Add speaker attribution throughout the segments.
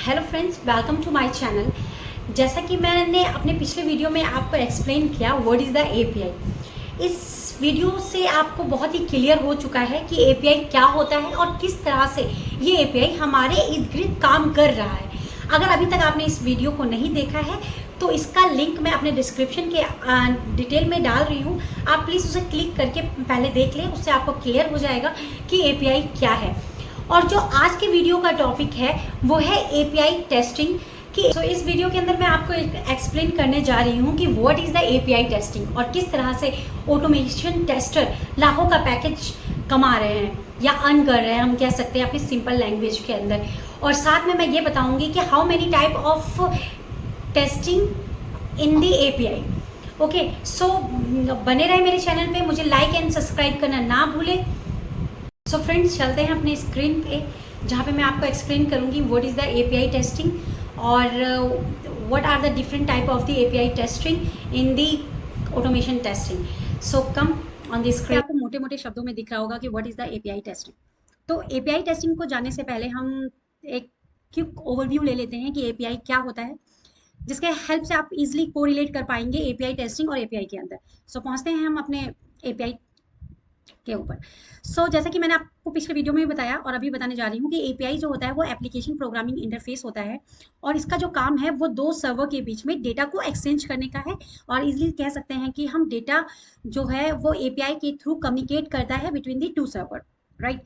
Speaker 1: Hello friends, welcome to my channel. जैसा कि मैंने अपने पिछले वीडियो में आपको एक्सप्लेन किया व्हाट इज़ द एपीआई। इस वीडियो से आपको बहुत ही क्लियर हो चुका है कि एपीआई क्या होता है और किस तरह से ये एपीआई हमारे इर्द गिर्द काम कर रहा है। अगर अभी तक आपने इस वीडियो को नहीं देखा है तो इसका लिंक मैं अपने डिस्क्रिप्शन के डिटेल में डाल रही हूँ। आप प्लीज़ उसे क्लिक करके पहले देख लें, उससे आपको क्लियर हो जाएगा कि एपीआई क्या है। और जो आज के वीडियो का टॉपिक है वो है एपीआई टेस्टिंग की। तो इस वीडियो के अंदर मैं आपको एक्सप्लेन करने जा रही हूँ कि what is the API testing और किस तरह से ऑटोमेशन टेस्टर लाखों का पैकेज कमा रहे हैं या अर्न कर रहे हैं, हम कह सकते हैं अपनी सिंपल लैंग्वेज के अंदर। और साथ में मैं ये बताऊंगी कि how many type of testing in the API. Okay, so बने रहे मेरे चैनल पे, मुझे लाइक एंड सब्सक्राइब करना ना भूलें। सो फ्रेंड्स, चलते हैं अपने स्क्रीन पे जहाँ पे मैं आपको एक्सप्लेन करूँगी what is the API testing और what are the different type of the API testing in the automation testing. So come on the screen. आपको मोटे मोटे शब्दों में दिख रहा होगा कि what is the API testing. तो एपीआई टेस्टिंग को जानने से पहले हम एक क्विक ओवरव्यू ले लेते हैं कि एपीआई क्या होता है, जिसके हेल्प से आप इजिली कोरिलेट कर पाएंगे एपीआई टेस्टिंग और एपीआई के अंदर। सो पहुँचते हैं हम अपने एपीआई के ऊपर। जैसा कि मैंने आपको पिछले वीडियो में भी बताया और अभी बताने जा रही हूँ कि एपीआई जो होता है वो एप्लीकेशन प्रोग्रामिंग इंटरफेस होता है और इसका जो काम है वो दो सर्वर के बीच में डेटा को एक्सचेंज करने का है। और इजीली कह सकते हैं कि हम डेटा जो है वो एपीआई के थ्रू कम्युनिकेट करता है between the two server, right.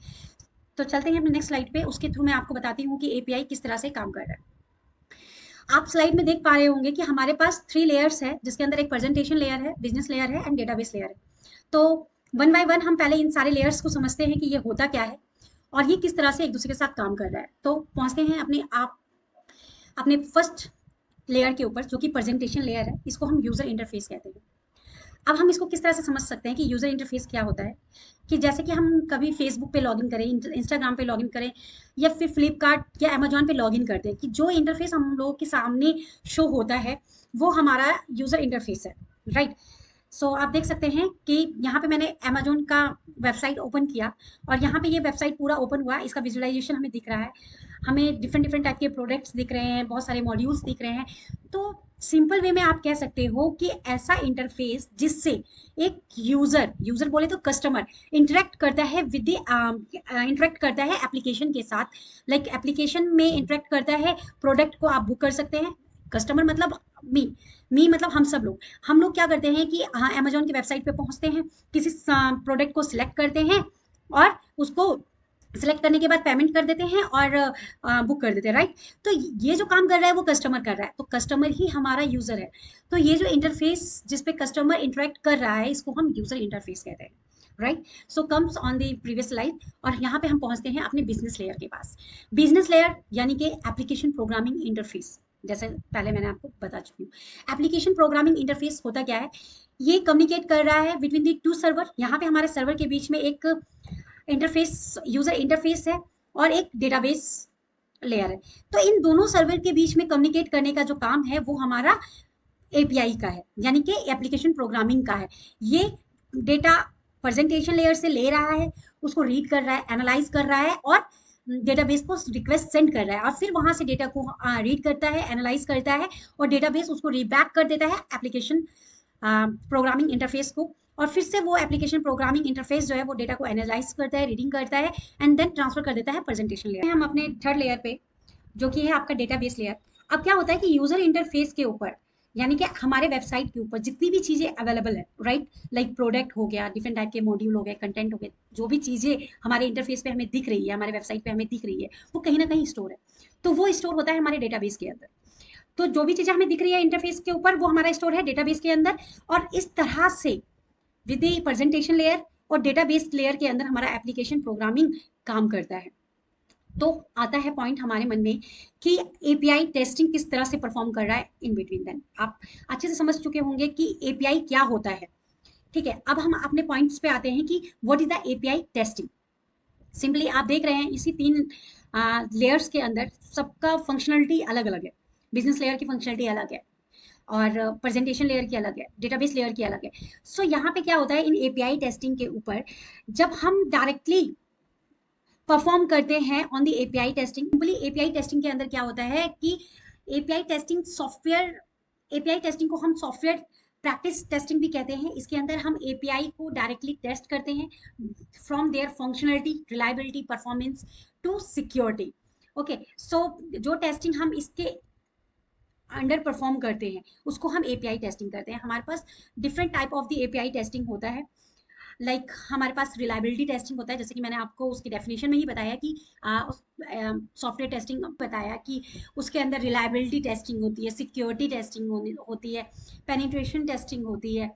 Speaker 1: तो चलते हैं अपने नेक्स्ट स्लाइड पे, उसके थ्रू मैं आपको बताती हूँ कि एपीआई किस तरह से काम कर रहा है। आप स्लाइड में देख पा रहे होंगे कि हमारे पास 3 लेयर्स है, जिसके अंदर एक प्रेजेंटेशन लेयर है, बिजनेस लेयर है एंड डेटाबेस लेयर है। तो वन बाय वन हम पहले इन सारे लेयर्स को समझते हैं कि ये होता क्या है और ये किस तरह से एक दूसरे के साथ काम कर रहा है। तो पहुंचते हैं अपने फर्स्ट लेयर के ऊपर, जो कि प्रेजेंटेशन लेयर है। इसको हम यूजर इंटरफेस कहते हैं। अब हम इसको किस तरह से समझ सकते हैं कि यूजर इंटरफेस क्या होता है, कि जैसे कि हम कभी फेसबुक पे लॉगिन करें, इंस्टाग्राम पे लॉगिन करें या फिर फ्लिपकार्ट या अमेजोन पे लॉगिन करते हैं, कि जो इंटरफेस हम लोगों के सामने शो होता है वो हमारा यूजर इंटरफेस है, राइट। आप देख सकते हैं कि यहाँ पे मैंने अमेजोन का वेबसाइट ओपन किया और यहाँ पे ये वेबसाइट पूरा ओपन हुआ। इसका विजुअलाइजेशन हमें दिख रहा है, हमें डिफरेंट डिफरेंट टाइप के प्रोडक्ट्स दिख रहे हैं, बहुत सारे मॉड्यूल्स दिख रहे हैं। तो सिंपल वे में आप कह सकते हो कि ऐसा इंटरफेस जिससे एक यूजर बोले तो कस्टमर इंटरेक्ट करता है विद इंटरेक्ट करता है एप्लीकेशन के साथ। लाइक एप्लीकेशन में इंटरेक्ट करता है, प्रोडक्ट को आप बुक कर सकते हैं। कस्टमर मतलब मी मतलब हम लोग क्या करते हैं कि हाँ, अमेजोन की वेबसाइट पे पहुंचते हैं, किसी प्रोडक्ट को सिलेक्ट करते हैं और उसको सिलेक्ट करने के बाद पेमेंट कर देते हैं और बुक कर देते हैं, राइट। तो ये जो काम कर रहा है वो कस्टमर कर रहा है, तो कस्टमर ही हमारा यूजर है। तो ये जो इंटरफेस जिस पे कस्टमर इंटरेक्ट कर रहा है इसको हम यूजर इंटरफेस कहते हैं, right. Comes on the previous slide और यहाँ पे हम पहुंचते हैं अपने बिजनेस लेयर के पास। बिजनेस लेयर यानी कि एप्लीकेशन प्रोग्रामिंग इंटरफेस, जैसे पहले मैंने आपको बता चुकी हूँ। एप्लीकेशन प्रोग्रामिंग इंटरफेस होता क्या है, ये कम्युनिकेट कर रहा है बिटवीन दी टू सर्वर। यहाँ पे हमारे सर्वर के बीच में एक इंटरफेस, यूजर इंटरफेस है और एक डेटाबेस लेयर है। तो इन दोनों सर्वर के बीच में कम्युनिकेट करने का जो काम है वो हमारा एपीआई का है, यानी कि एप्लीकेशन प्रोग्रामिंग का है। ये डेटा प्रेजेंटेशन लेयर से ले रहा है, उसको रीड कर रहा है, एनालाइज कर रहा है और डेटाबेस को रिक्वेस्ट सेंड कर रहा है और फिर वहां से डेटा को रीड करता है, एनालाइज करता है और डेटाबेस उसको रीबैक कर देता है एप्लीकेशन प्रोग्रामिंग इंटरफेस को। और फिर से वो एप्लीकेशन प्रोग्रामिंग इंटरफेस जो है वो डेटा को एनालाइज करता है, रीडिंग करता है एंड देन ट्रांसफर कर देता है प्रेजेंटेशन लेयर। हम अपने थर्ड लेयर पे, जो कि है आपका डेटाबेस लेयर। अब क्या होता है कि यूजर इंटरफेस के ऊपर, यानी कि हमारे वेबसाइट के ऊपर जितनी भी चीजें अवेलेबल है, राइट, लाइक प्रोडक्ट हो गया, डिफरेंट टाइप के मॉड्यूल हो गए, कंटेंट हो गए, जो भी चीजें हमारे इंटरफेस पे हमें दिख रही है, हमारे वेबसाइट पे हमें दिख रही है, वो कहीं ना कहीं स्टोर है। तो वो स्टोर होता है हमारे डेटाबेस के अंदर। तो जो भी चीजें हमें दिख रही है इंटरफेस के ऊपर वो हमारा स्टोर है डेटाबेस के अंदर। और इस तरह से विद द प्रेजेंटेशन लेयर और डेटाबेस लेयर के अंदर हमारा एप्लीकेशन प्रोग्रामिंग काम करता है। तो आता है पॉइंट हमारे मन में कि एपीआई टेस्टिंग किस तरह से परफॉर्म कर रहा है इन बिटवीन। देन आप अच्छे से समझ चुके होंगे कि एपीआई क्या होता है, ठीक है। अब हम अपने पॉइंट्स पे आते हैं कि what is the API testing. Simply आप देख रहे हैं इसी 3 लेयर्स के अंदर सबका फंक्शनलिटी अलग अलग है। बिजनेस लेयर की फंक्शनलिटी अलग है और प्रेजेंटेशन लेयर की अलग है, डेटाबेस लेयर की अलग है। यहाँ पे क्या होता है इन एपीआई टेस्टिंग के ऊपर, जब हम डायरेक्टली परफॉर्म करते हैं on the API testing. Simply API testing के अंदर क्या होता है कि API testing software, API testing को हम सॉफ्टवेयर प्रैक्टिस टेस्टिंग भी कहते हैं। इसके अंदर हम एपीआई को डायरेक्टली टेस्ट करते हैं from their functionality, reliability, performance to security. Okay, so जो टेस्टिंग हम इसके अंडर परफॉर्म करते हैं उसको हम एपीआई टेस्टिंग करते हैं। हमारे पास different type of the API testing होता है। लाइक हमारे पास रिलायबिलिटी टेस्टिंग होता है, जैसे कि मैंने आपको उसकी डेफिनेशन में ही बताया कि सॉफ्टवेयर टेस्टिंग बताया कि उसके अंदर रिलायबिलिटी टेस्टिंग होती है, सिक्योरिटी टेस्टिंग होती है, पेनिट्रेशन टेस्टिंग होती है,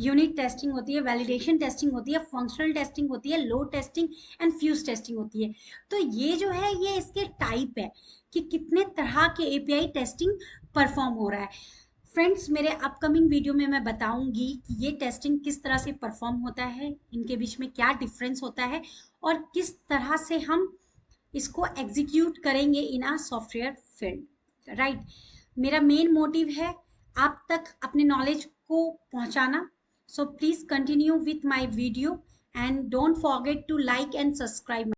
Speaker 1: यूनिट टेस्टिंग होती है, वैलिडेशन टेस्टिंग होती है, फंक्शनल टेस्टिंग होती है, load testing and fuse testing होती है। तो ये जो है ये इसके टाइप है कि कितने तरह के एपीआई टेस्टिंग परफॉर्म हो रहा है। फ्रेंड्स, मेरे अपकमिंग वीडियो में मैं बताऊंगी कि ये टेस्टिंग किस तरह से परफॉर्म होता है, इनके बीच में क्या डिफरेंस होता है और किस तरह से हम इसको एग्जीक्यूट करेंगे in a software field, right. मेरा मेन मोटिव है आप तक अपने नॉलेज को पहुंचाना। So please continue with my video and don't forget to like and subscribe.